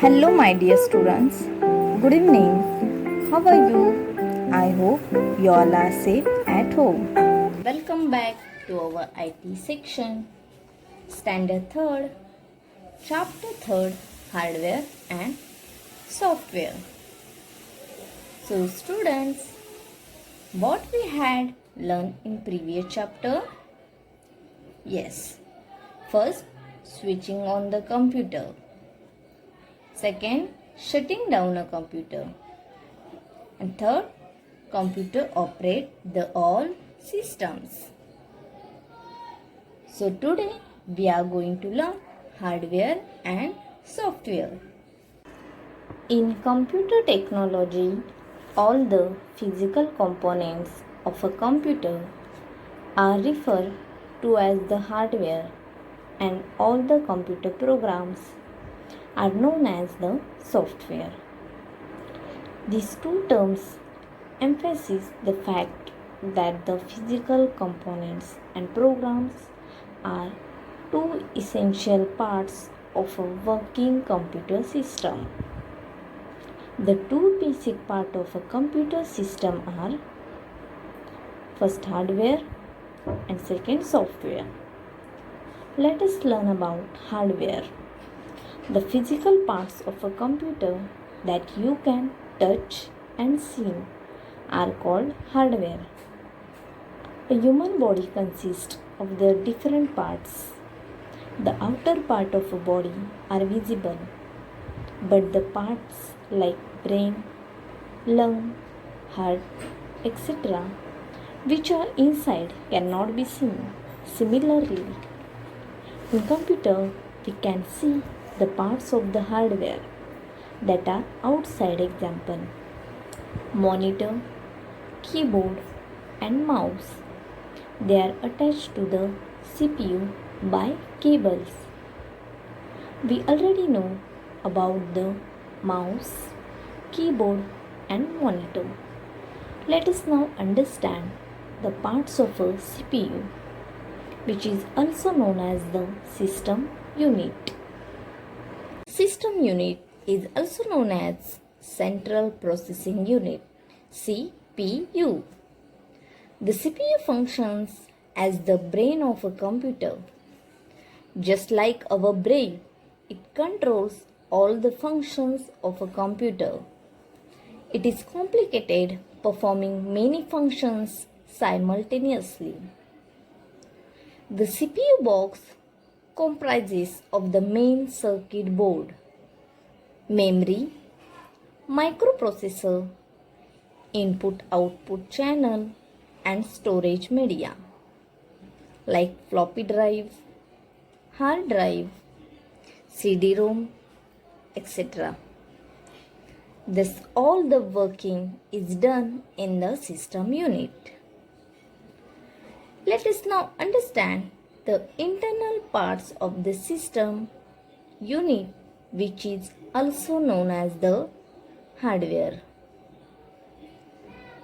Hello, my dear students. Good evening. How are you? I hope you all are safe at home. Welcome back to our IT section, Standard 3rd, Chapter 3rd, Hardware and Software. So students, what we had learned in previous chapter? Yes, first switching on the computer. Second, shutting down a computer. And third, computer operate the all systems. So today we are going to learn hardware and software. In computer technology, all the physical components of a computer are referred to as the hardware, and all the computer programs are known as the software. These two terms emphasize the fact that the physical components and programs are two essential parts of a working computer system. The two basic parts of a computer system are first hardware and second software. Let us learn about hardware. The physical parts of a computer that you can touch and see are called hardware. A human body consists of the different parts. The outer part of a body are visible, but the parts like brain, lung, heart, etc., which are inside cannot be seen. Similarly, in computer we can see the parts of the hardware that are outside, example monitor, keyboard and mouse. They are attached to the CPU by cables. We already know about the mouse, keyboard and monitor. Let us now understand the parts of a CPU, which is also known as the system unit. System unit is also known as Central Processing Unit, CPU. The CPU functions as the brain of a computer. Just like our brain, it controls all the functions of a computer. It is complicated, performing many functions simultaneously. The CPU box comprises of the main circuit board, memory, microprocessor, input-output channel and storage media like floppy drive, hard drive, CD-ROM, etc. Thus all the working is done in the system unit. Let us now understand the internal parts of the system unit, which is also known as the hardware.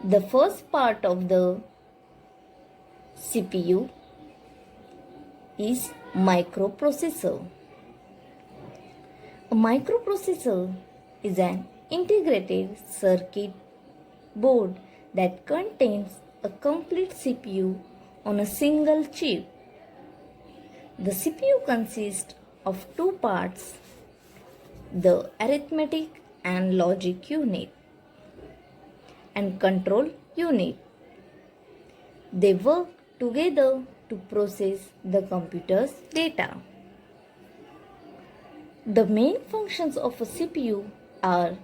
The first part of the CPU is microprocessor. A microprocessor is an integrated circuit board that contains a complete CPU on a single chip. The CPU consists of two parts, the arithmetic and logic unit and control unit. They work together to process the computer's data. The main functions of a CPU are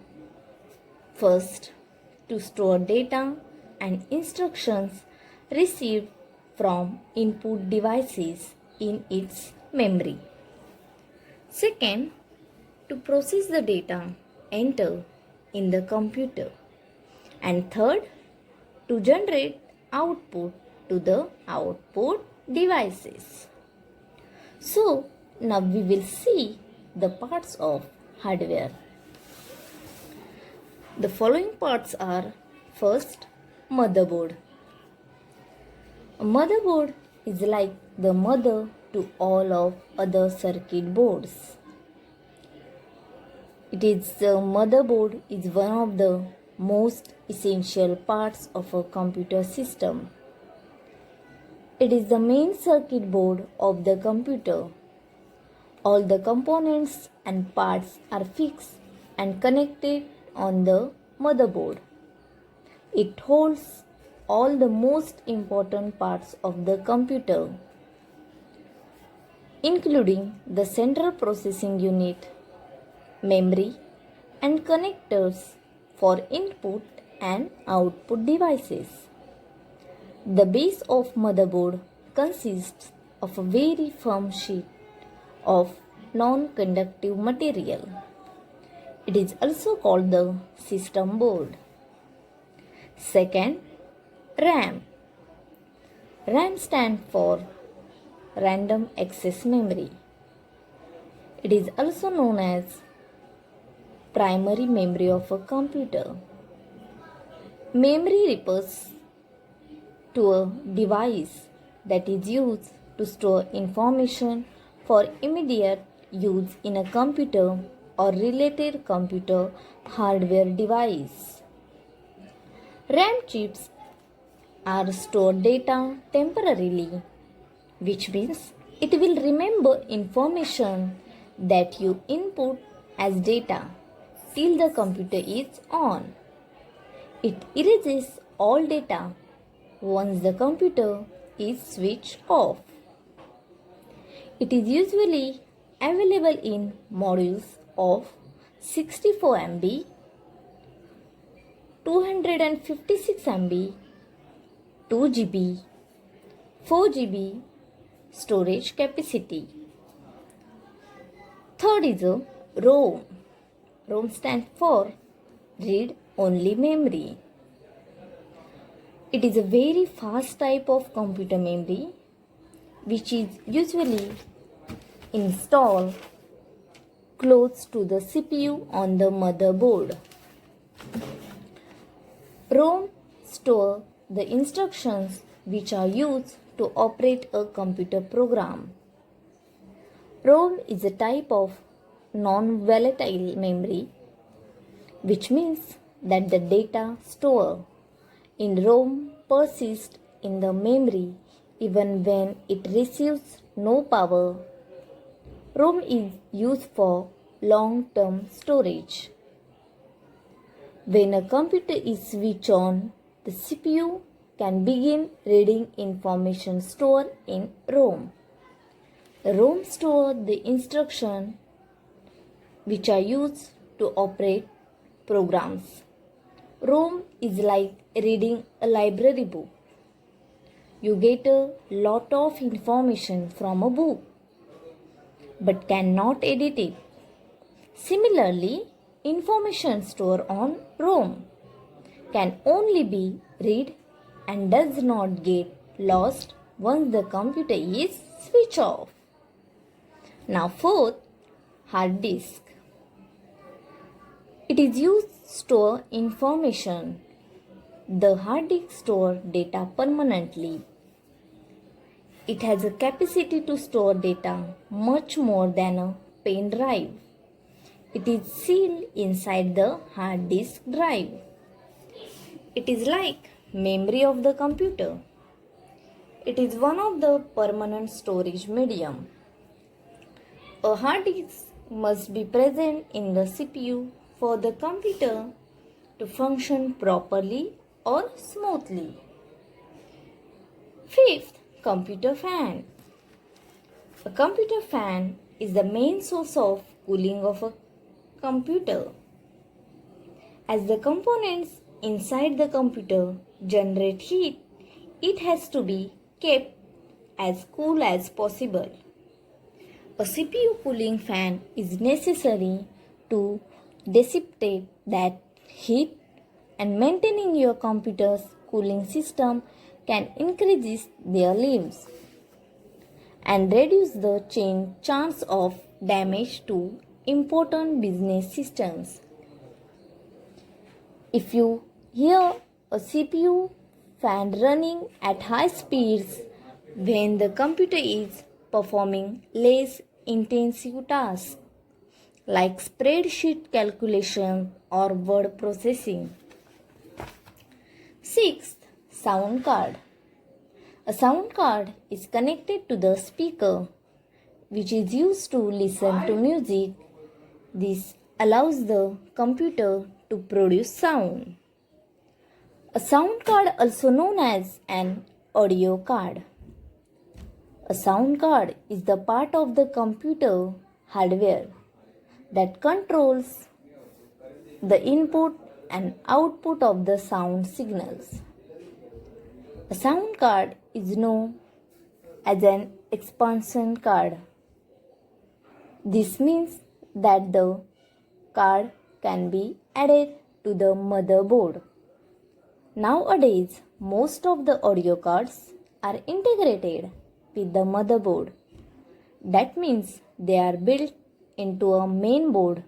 first, to store data and instructions received from input devices in its memory. Second, to process the data entered in the computer. And third, to generate output to the output devices. So, now we will see the parts of hardware. The following parts are first, motherboard. A motherboard is like the mother to all of other circuit boards. The motherboard is one of the most essential parts of a computer system. It is the main circuit board of the computer. All the components and parts are fixed and connected on the motherboard. It holds all the most important parts of the computer, including the central processing unit, memory, and connectors for input and output devices. The base of motherboard consists of a very firm sheet of non-conductive material. It is also called the system board. Second, RAM. RAM stands for Random Access Memory. It is also known as primary memory of a computer. Memory refers to a device that is used to store information for immediate use in a computer or related computer hardware device. RAM chips are stored data temporarily, which means it will remember information that you input as data till the computer is on. It erases all data once the computer is switched off. It is usually available in modules of 64 MB, 256 MB, 2 GB, 4 GB storage capacity. Third is a ROM. ROM stands for Read Only Memory. It is a very fast type of computer memory which is usually installed close to the CPU on the motherboard. ROM stores the instructions which are used to operate a computer program. ROM is a type of non-volatile memory, which means that the data stored in ROM persists in the memory even when it receives no power. ROM is used for long-term storage. When a computer is switched on, the CPU can begin reading information stored in ROM. ROM stores the instructions which are used to operate programs. ROM is like reading a library book. You get a lot of information from a book, but cannot edit it. Similarly, information stored on ROM can only be read and does not get lost once the computer is switched off. Now fourth, hard disk. It is used to store information. The hard disk stores data permanently. It has a capacity to store data much more than a pen drive. It is sealed inside the hard disk drive. It is like memory of the computer. It is one of the permanent storage medium. A hard disk must be present in the CPU for the computer to function properly or smoothly. Fifth, computer fan. A computer fan is the main source of cooling of a computer. As the components inside the computer generate heat, it has to be kept as cool as possible. A CPU cooling fan is necessary to dissipate that heat, and maintaining your computer's cooling system can increase their lives and reduce the chance of damage to important business systems. If you hear a CPU fan running at high speeds when the computer is performing less intensive tasks, like spreadsheet calculation or word processing. Sixth, sound card. A sound card is connected to the speaker, which is used to listen to music. This allows the computer to produce sound. A sound card, also known as an audio card. A sound card is the part of the computer hardware that controls the input and output of the sound signals. A sound card is known as an expansion card. This means that the card can be added to the motherboard. Nowadays, most of the audio cards are integrated with the motherboard. That means they are built into a main board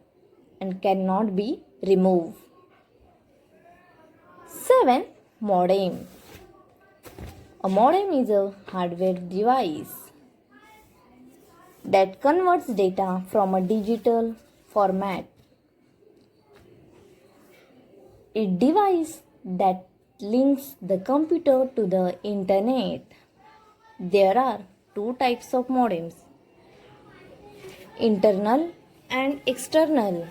and cannot be removed. 7. Modem. A modem is a hardware device that converts data from a digital format. A device that links the computer to the internet. There are two types of modems: internal and external.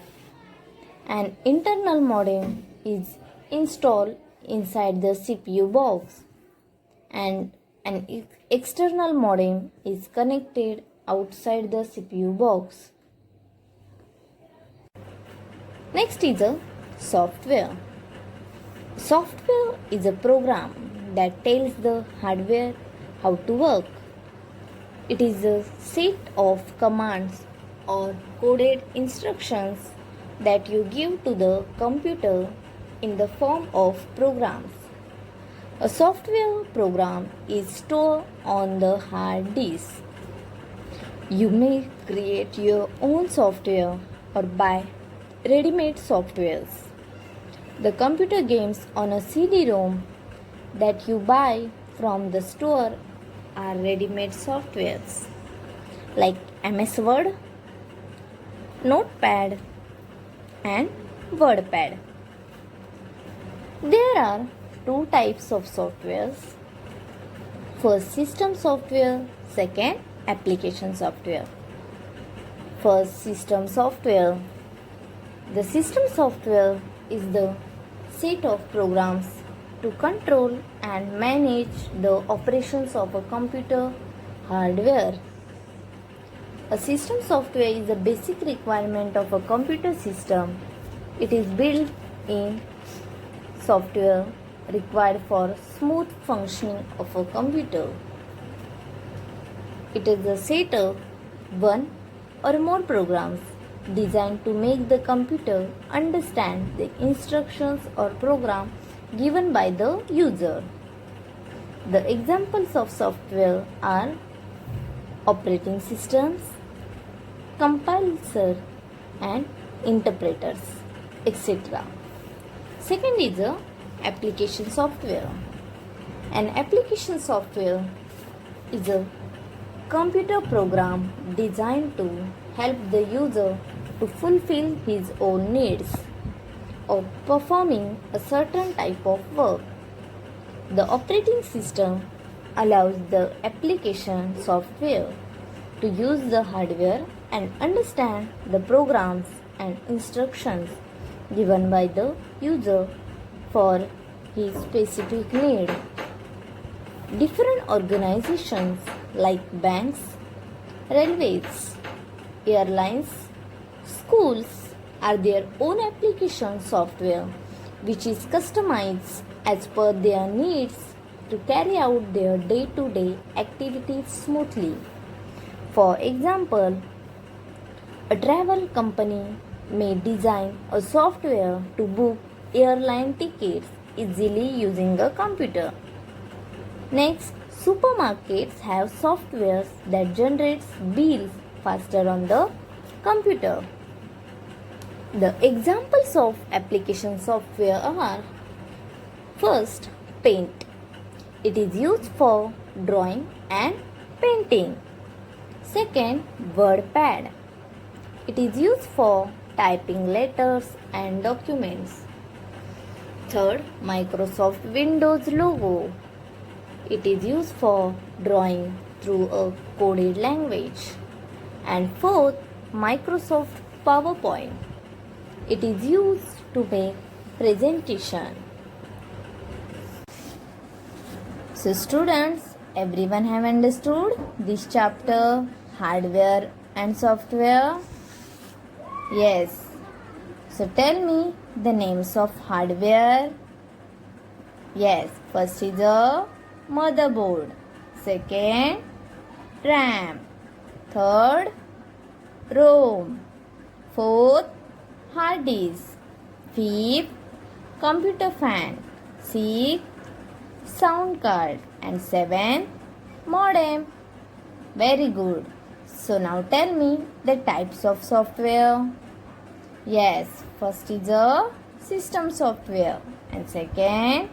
An internal modem is installed inside the CPU box, and an external modem is connected outside the CPU box. Next is a software. Software is a program that tells the hardware how to work. It is a set of commands or coded instructions that you give to the computer in the form of programs. A software program is stored on the hard disk. You may create your own software or buy ready-made softwares. The computer games on a CD-ROM that you buy from the store are ready-made softwares like MS Word, Notepad, and WordPad. There are two types of softwares. First, system software. Second, application software. First, system software. The system software is the set of programs to control and manage the operations of a computer hardware. A system software is a basic requirement of a computer system. It is built-in software required for smooth functioning of a computer. It is a set of one or more programs designed to make the computer understand the instructions or program given by the user. The examples of software are operating systems, compilers, and interpreters, etc. Second is a application software. An application software is a computer program designed to help the user to fulfill his own needs of performing a certain type of work. The operating system allows the application software to use the hardware and understand the programs and instructions given by the user for his specific need. Different organizations like banks, railways, airlines, schools are their own application software which is customized as per their needs to carry out their day-to-day activities smoothly. For example, a travel company may design a software to book airline tickets easily using a computer. Next, supermarkets have softwares that generates bills faster on the computer. The examples of application software are: first, Paint. It is used for drawing and painting. Second, WordPad. It is used for typing letters and documents. Third, Microsoft Windows logo. It is used for drawing through a coded language. And fourth, Microsoft PowerPoint. It is used to make presentation. So students, everyone have understood this chapter, hardware and software? Yes. So tell me the names of hardware. Yes, first is a motherboard. Second, RAM. Third, ROM. Fourth, hard disk. Fifth, computer fan. Sixth, sound card. And seventh, modem. Very good. So now tell me the types of software. Yes, first is a system software and second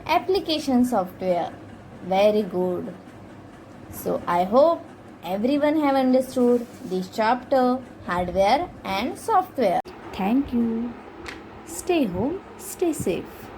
application software. Very good. So I hope everyone have understood this chapter, hardware and software. Thank you. Stay home, stay safe.